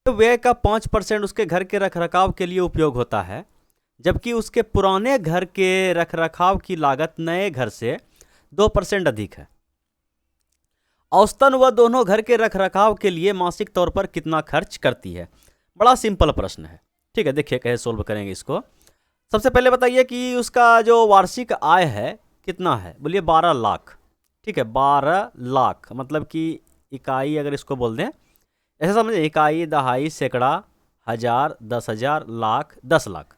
व्यय का 5% उसके घर के रखरखाव के लिए उपयोग होता है, जबकि उसके पुराने घर के रखरखाव की लागत नए घर से 2% अधिक है। औसतन वह दोनों घर के रखरखाव के लिए मासिक तौर पर कितना खर्च करती है। बड़ा सिंपल प्रश्न है, ठीक है। देखिए कैसे सोल्व करेंगे इसको। सबसे पहले बताइए कि उसका जो वार्षिक आय है कितना है। बोलिए 12 लाख, ठीक है। 12 लाख मतलब कि इकाई अगर इसको बोल दें, ऐसा समझे, इकाई, दहाई, सैकड़ा, हजार, 10,000, लाख, 10 लाख,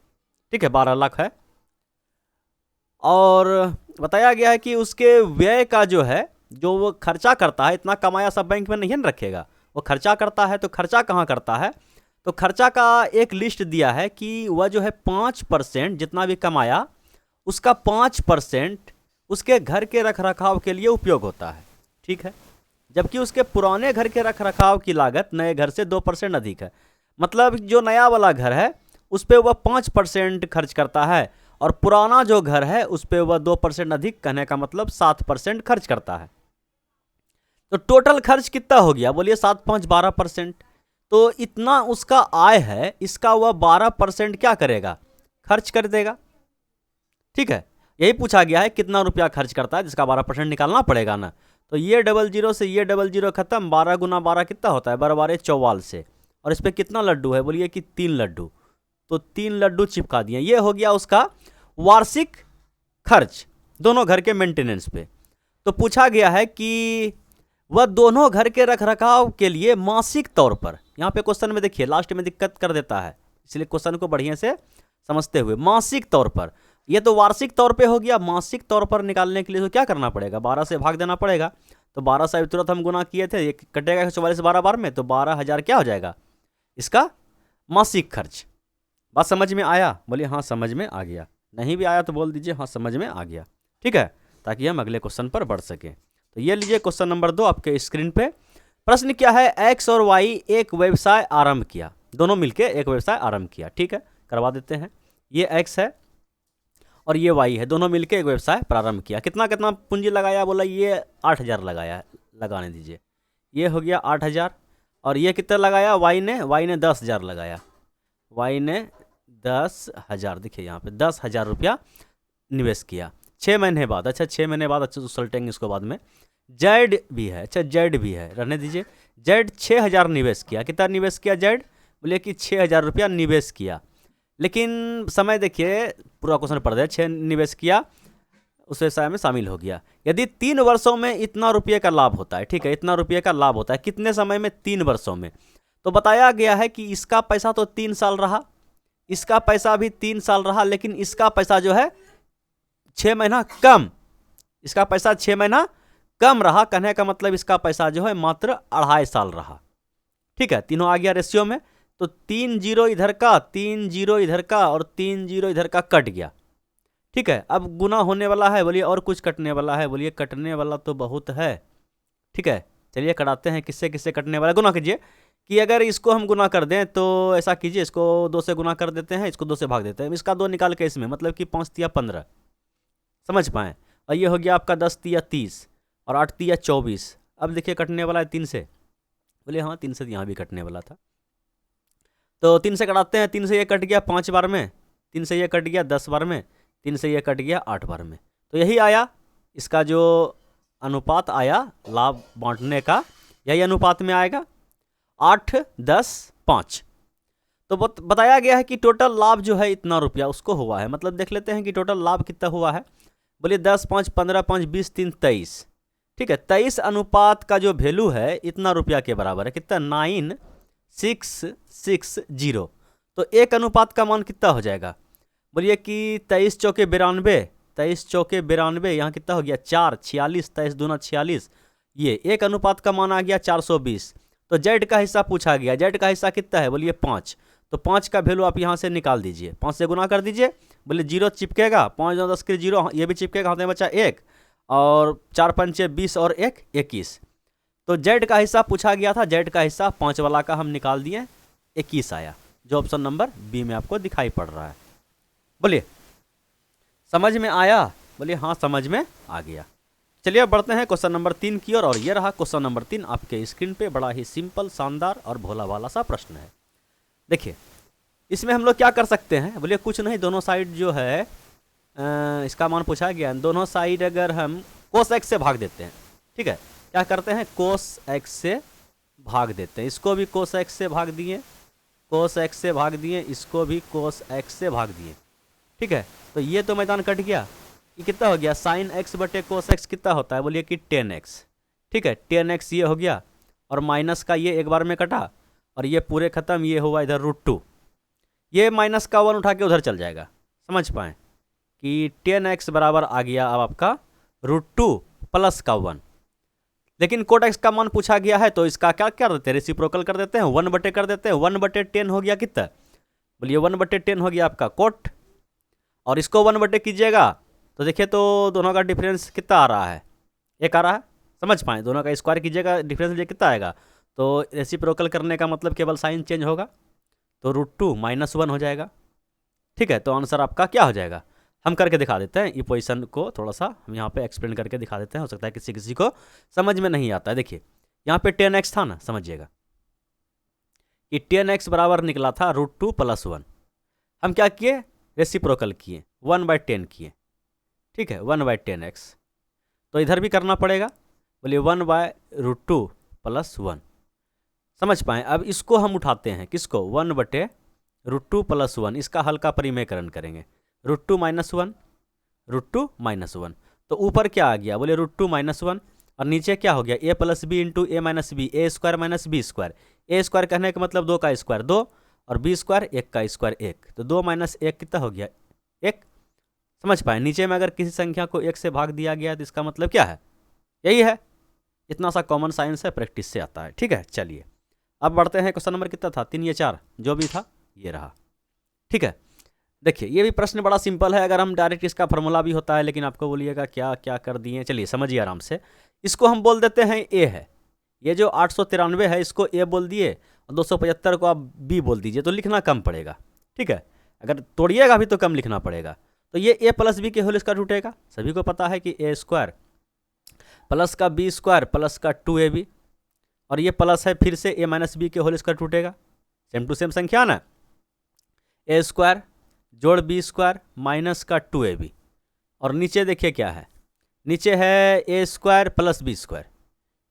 ठीक है। 12 लाख है। और बताया गया है कि उसके व्यय का जो है, जो वो खर्चा करता है, इतना कमाया सब बैंक में नहीं न रखेगा, वो खर्चा करता है। तो खर्चा कहाँ करता है, तो खर्चा का एक लिस्ट दिया है कि वह जो है 5% जितना भी कमाया उसका 5% उसके घर के रखरखाव के लिए उपयोग होता है, ठीक है। जबकि उसके पुराने घर के रखरखाव की लागत नए घर से 2% अधिक है। मतलब जो नया वाला घर है उस पर वह 5% खर्च करता है, और पुराना जो घर है उस पर वह 2% अधिक, कहने का मतलब 7% खर्च करता है। तो टोटल खर्च कितना हो गया, बोलिए 7 5 12%। तो इतना उसका आय है, इसका वह 12% क्या करेगा, खर्च कर देगा, ठीक है। यही पूछा गया है कितना रुपया खर्च करता है, जिसका 12% निकालना पड़ेगा ना। तो ये 00 से ये 00 खत्म, 12 गुना 12 कितना होता है, 12 44 से। और इस पर कितना लड्डू है, बोलिए कि 3 लड्डू। तो 3 लड्डू चिपका दिए। ये हो गया उसका वार्षिक खर्च दोनों घर के मेंटेनेंस पे। तो पूछा गया है कि वह दोनों घर के रखरखाव के लिए मासिक तौर पर, यहाँ पे क्वेश्चन में देखिए लास्ट में दिक्कत कर देता है, इसलिए क्वेश्चन को बढ़िया से समझते हुए, मासिक तौर पर, ये तो वार्षिक तौर पे हो गया। मासिक तौर पर निकालने के लिए तो क्या करना पड़ेगा, 12 से भाग देना पड़ेगा। तो 12 से तुरंत हम गुना किए थे, ये कटेगा 144 12 बार में, तो 12,000 क्या हो जाएगा इसका मासिक खर्च। बात समझ में आया, बोलिए हाँ समझ में आ गया। नहीं भी आया तो बोल दीजिए हाँ समझ में आ गया, ठीक है, ताकि हम अगले क्वेश्चन पर बढ़ सकें। तो ये लीजिए क्वेश्चन नंबर 2 आपके स्क्रीन पे। प्रश्न क्या है, एक्स और वाई एक व्यवसाय आरंभ किया, दोनों मिलके एक व्यवसाय आरंभ किया, ठीक है, करवा देते हैं। ये एक्स है और ये वाई है, दोनों मिलके एक व्यवसाय प्रारंभ किया। कितना कितना पूंजी लगाया, बोला ये 8,000 लगाया, लगाने दीजिए। ये हो गया 8,000। और ये कितना लगाया वाई ने 10,000 लगाया, वाई ने 10,000, देखिए यहाँ पे 10,000 रुपया निवेश किया 6 महीने बाद। अच्छा 6 महीने बाद, अच्छा तो सलटेंगे इसको बाद में। जेड भी है, अच्छा जेड भी है, रहने दीजिए। जेड 6,000 निवेश किया। कितना निवेश किया जेड, बोले कि 6,000 रुपया निवेश किया। लेकिन समय देखिए, पूरा क्वेश्चन पढ़ दे, 6 निवेश किया, उस व्यवसाय में शामिल हो गया। यदि 3 वर्षों में इतना रुपये का लाभ होता है, ठीक है, इतना रुपये का लाभ होता है, कितने समय में, 3 वर्षों में। तो बताया गया है कि इसका पैसा तो 3 साल रहा, इसका पैसा भी 3 साल रहा, लेकिन इसका पैसा जो है 6 महीना कम, इसका पैसा 6 महीना कम रहा। कहने का मतलब इसका पैसा जो है मात्र 2.5 साल रहा, ठीक है। तीनों आ गया रेशियो में, तो 3 0 इधर का, 3 0 इधर का, और 3 0 इधर का कट गया, ठीक है। अब गुना होने वाला है, बोलिए और कुछ कटने वाला है, बोलिए कटने वाला तो बहुत है, ठीक है। चलिए कराते हैं, किससे किससे कटने वाला, गुना कीजिए। कि अगर इसको हम गुना कर दें तो ऐसा कीजिए, इसको 2 से गुना कर देते हैं, इसको 2 से भाग देते हैं, इसका 2 निकाल के इसमें, मतलब कि 5 तिया 15, समझ पाएँ। और ये हो गया आपका 10 तिया 30, और 8 तिया 24। अब देखिए कटने वाला है 3 से, बोले हाँ 3 से यहाँ भी कटने वाला था, तो 3 से कटाते हैं। 3 से ये कट गया 5 बार में, 3 से ये कट गया 10 बार में, 3 से ये कट गया 8 बार में। तो यही आया इसका जो अनुपात आया लाभ बांटने का, यही अनुपात में आएगा 8 10 5। तो बताया गया है कि टोटल लाभ जो है इतना रुपया उसको हुआ है। मतलब देख लेते हैं कि टोटल लाभ कितना हुआ है। बोलिए 10 5 15 5 20 3 23, ठीक है। 23 अनुपात का जो वैल्यू है इतना रुपया के बराबर है, कितना 9660। तो 1 अनुपात का मान कितना हो जाएगा, बोलिए कि 23 चौके 92, 23 चौके 92, यहाँ कितना हो गया 4 46, 23 दूना 46, ये 1 अनुपात का मान आ गया 420। तो जेड का हिस्सा पूछा गया, जेड का हिस्सा कितना है, बोलिए 5। तो 5 का वैल्यू आप यहाँ से निकाल दीजिए, 5 से गुना कर दीजिए, बोले 0 चिपकेगा, 5 10 के 0, ये भी चिपकेगा, हाथ में बचा 1, और 4 5 20 और 1 21। तो जेड का हिस्सा पूछा गया था, जेड का हिस्सा 5 वाला का हम निकाल दिए, 21 आया, जो ऑप्शन नंबर बी में आपको दिखाई पड़ रहा है। बोलिए समझ में आया, बोलिए हाँ समझ में आ गया। चलिए अब बढ़ते हैं क्वेश्चन नंबर 3 की ओर, और ये रहा क्वेश्चन नंबर 3 आपके स्क्रीन पे। बड़ा ही सिंपल, शानदार और भोला भाला सा प्रश्न है। देखिए इसमें हम लोग क्या कर सकते हैं, बोलिए कुछ नहीं, दोनों साइड जो है इसका मान पूछा गया, दोनों साइड अगर हम कोस एक्स से भाग देते हैं, ठीक है, क्या करते हैं कोस एक्स से भाग देते हैं, इसको भी कोस एक्स से भाग दिए, कोस एक्स से भाग दिए, इसको भी कोस एक्स से भाग दिए, ठीक है। तो ये तो मैदान कट गया, ये कितना हो गया साइन एक्स बटे कोस एक्स कितना होता है, बोलिए कि 10x, ठीक है, 10x ये हो गया, और माइनस का ये एक बार में कटा, और ये पूरे ख़त्म, ये हुआ इधर √2, ये माइनस का 1 उठा के उधर चल जाएगा, समझ पाएँ कि 10x बराबर आ गया अब आपका √2 प्लस का 1। लेकिन कोट एक्स का मान पूछा गया है तो इसका क्या कर देते हैं, रेसिप्रोकल कर देते हैं, 1 बटे कर देते हैं, 1/10 हो गया कितना, बोलिए 1/10 हो गया आपका कोट, और इसको 1 बटे कीजिएगा तो देखिए तो दोनों का डिफरेंस कितना आ रहा है, एक आ रहा है, समझ पाएँ, दोनों का स्क्वायर कीजिएगा डिफरेंस कितना आएगा, तो रेसिप्रोकल करने का मतलब केवल साइन चेंज होगा, तो √2 -1 हो जाएगा, ठीक है। तो आंसर आपका क्या हो जाएगा, हम करके दिखा देते हैं, ये पोजीशन को थोड़ा सा हम यहाँ पे एक्सप्लेन करके दिखा देते हैं, हो सकता है किसी किसी को समझ में नहीं आता है। देखिए यहाँ पे 10x था ना, समझिएगा कि 10x बराबर निकला था √2 + 1, हम क्या किए रेसिप्रोकल किए 1/10 किए, ठीक है, 1/10x, तो इधर भी करना पड़ेगा, बोलिए 1/√2 + 1, समझ पाएँ। अब इसको हम उठाते हैं, किसको 1/√2 + 1, इसका हल्का परिमेयकरण करेंगे, √2 - 1, √2 - 1, तो ऊपर क्या आ गया, बोले √2 - 1, और नीचे क्या हो गया a + b × a - b, a² - b², a square कहने का मतलब 2 का स्क्वायर 2, और b स्क्वायर 1 का स्क्वायर 1, तो 2 - 1 कितना हो गया 1, समझ पाए। नीचे में अगर किसी संख्या को 1 से भाग दिया गया तो इसका मतलब क्या है, यही है, इतना सा कॉमन साइंस है, प्रैक्टिस से आता है, ठीक है। चलिए अब बढ़ते हैं, क्वेश्चन नंबर कितना था 3 या 4, जो भी था ये रहा, ठीक है। देखिए ये भी प्रश्न बड़ा सिंपल है, अगर हम डायरेक्ट इसका फार्मूला भी होता है, लेकिन आपको बोलिएगा क्या क्या कर दिए, चलिए समझिए आराम से। इसको हम बोल देते हैं ए है, ये जो 893 है इसको ए बोल दिए, और 275 को आप बी बोल दीजिए, तो लिखना कम पड़ेगा, ठीक है, अगर तोड़िएगा भी तो कम लिखना पड़ेगा। तो ये a + b के होल स्क्वायर टूटेगा, सभी को पता है कि a² प्लस का b² प्लस का 2ab, और ये प्लस है फिर से a - b के होल स्क्वायर टूटेगा, सेम टू सेम संख्या ना, a² जोड़ b² माइनस का 2ab, और नीचे देखिए क्या है, नीचे है a² plus b²,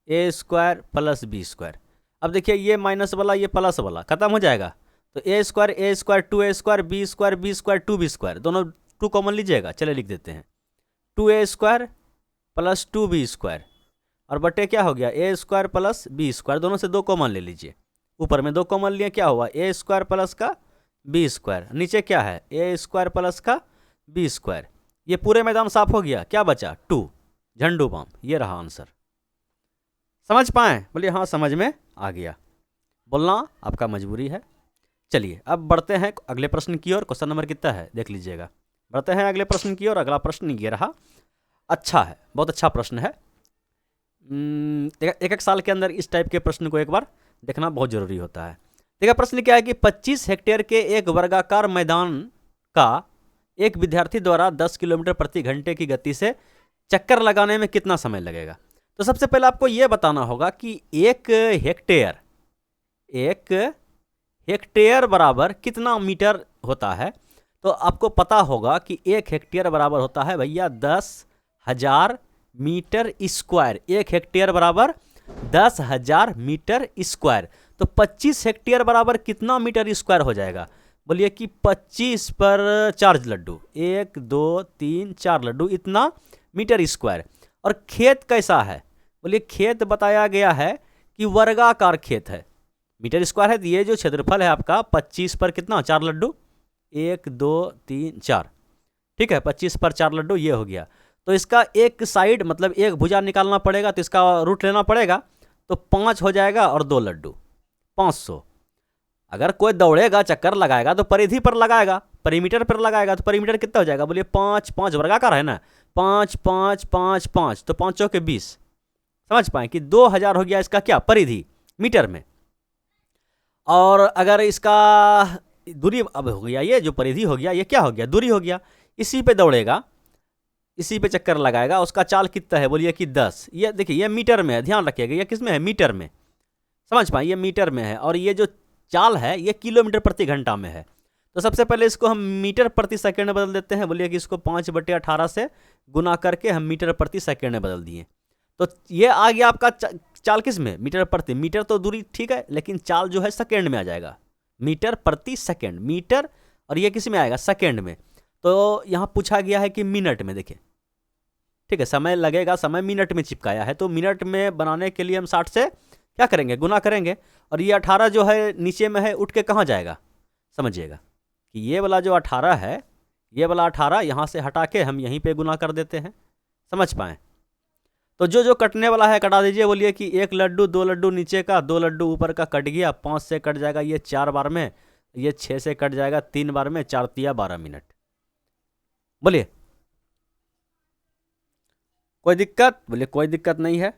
a² plus b²। अब देखिए ये माइनस वाला ये प्लस वाला खत्म हो जाएगा, तो a² 2a² b² 2b², दोनों 2 कॉमन लीजिएगा, चले लिख देते हैं 2a² प्लस 2b², और बटे क्या हो गया a² प्लस b², दोनों से 2 कॉमन ले लीजिए, ऊपर में 2 कॉमन लिए क्या हुआ a² प्लस का b², नीचे क्या है a² प्लस का b², ये पूरे मैदान साफ हो गया, क्या बचा 2, झंडू बाम, ये रहा आंसर, समझ पाएँ, बोलिए हाँ समझ में आ गया, बोलना आपका मजबूरी है। चलिए अब बढ़ते हैं अगले प्रश्न की ओर, क्वेश्चन नंबर कितना है देख लीजिएगा, बढ़ते हैं अगले प्रश्न की ओर। अगला प्रश्न ये रहा, अच्छा है, बहुत अच्छा प्रश्न है, एक साल के अंदर इस टाइप के प्रश्न को एक बार देखना बहुत जरूरी होता है। देखिए प्रश्न क्या है कि 25 हेक्टेयर के एक वर्गाकार मैदान का एक विद्यार्थी द्वारा 10 किलोमीटर प्रति घंटे की गति से चक्कर लगाने में कितना समय लगेगा। तो सबसे पहले आपको यह बताना होगा कि एक हेक्टेयर बराबर कितना मीटर होता है। तो आपको पता होगा कि 1 हेक्टेयर बराबर होता है भैया 10,000 मीटर स्क्वायर, 1 हेक्टेयर बराबर 10,000 मीटर स्क्वायर। तो 25 हेक्टेयर बराबर कितना मीटर स्क्वायर हो जाएगा, बोलिए कि 25 पर 4 लड्डू, 1 2 3 4 लड्डू, इतना मीटर स्क्वायर। और खेत कैसा है, बोलिए खेत बताया गया है कि वर्गाकार खेत है, मीटर स्क्वायर है, ये जो क्षेत्रफल है आपका 25 पर कितना 4 लड्डू, 1 2 3 4, ठीक है, 25 पर 4 लड्डू ये हो गया। तो इसका एक साइड मतलब एक भुजा निकालना पड़ेगा, तो इसका रूट लेना पड़ेगा, तो 5 हो जाएगा, और 2 लड्डू 500। अगर कोई दौड़ेगा चक्कर लगाएगा तो परिधि पर लगाएगा, परिमीटर पर लगाएगा, तो परिमीटर कितना हो जाएगा, बोलिए 5 5 वर्गाकार है ना, 5 5 5 5, तो 5 चौके 20, समझ पाए कि 2000 हो गया इसका क्या परिधि मीटर में। और अगर इसका दूरी अब हो गया, ये जो परिधि हो गया ये क्या हो गया दूरी हो गया, इसी पे दौड़ेगा, इसी पे चक्कर लगाएगा, उसका चाल कितना है, बोलिए कि 10। ये देखिए ये मीटर में है, ध्यान रखिएगा ये किस में है मीटर में, समझ पाए ये मीटर में है। और ये जो चाल है ये किलोमीटर प्रति घंटा में है। तो सबसे पहले इसको हम मीटर प्रति सेकंड में बदल देते हैं। बोलिए कि इसको 5/18 से गुना करके हम मीटर प्रति सेकंड में बदल दिए। तो ये आ गया आपका चाल किस में, मीटर प्रति। मीटर तो दूरी ठीक है, लेकिन चाल जो है सेकंड में आ जाएगा, मीटर प्रति सेकंड, मीटर, और ये किस में आएगा, सेकंड में। तो यहाँ पूछा गया है कि मिनट में। देखिए ठीक है, समय लगेगा, समय मिनट में चिपकाया है, तो मिनट में बनाने के लिए हम 60 से क्या करेंगे, गुना करेंगे। और ये 18 जो है नीचे में है, उठ के कहाँ जाएगा, समझिएगा कि ये वाला जो 18 है, ये वाला 18 यहाँ से हटा के हम यहीं पे गुना कर देते हैं, समझ पाएँ। तो जो जो कटने वाला है कटा दीजिए। बोलिए कि 1 लड्डू, 2 लड्डू नीचे का, 2 लड्डू ऊपर का कट गया, 5 से कट जाएगा ये 4 बार में, ये 6 से कट जाएगा 3 बार में, 4 तिया 12 मिनट। बोलिए कोई दिक्कत, बोलिए कोई दिक्कत नहीं है।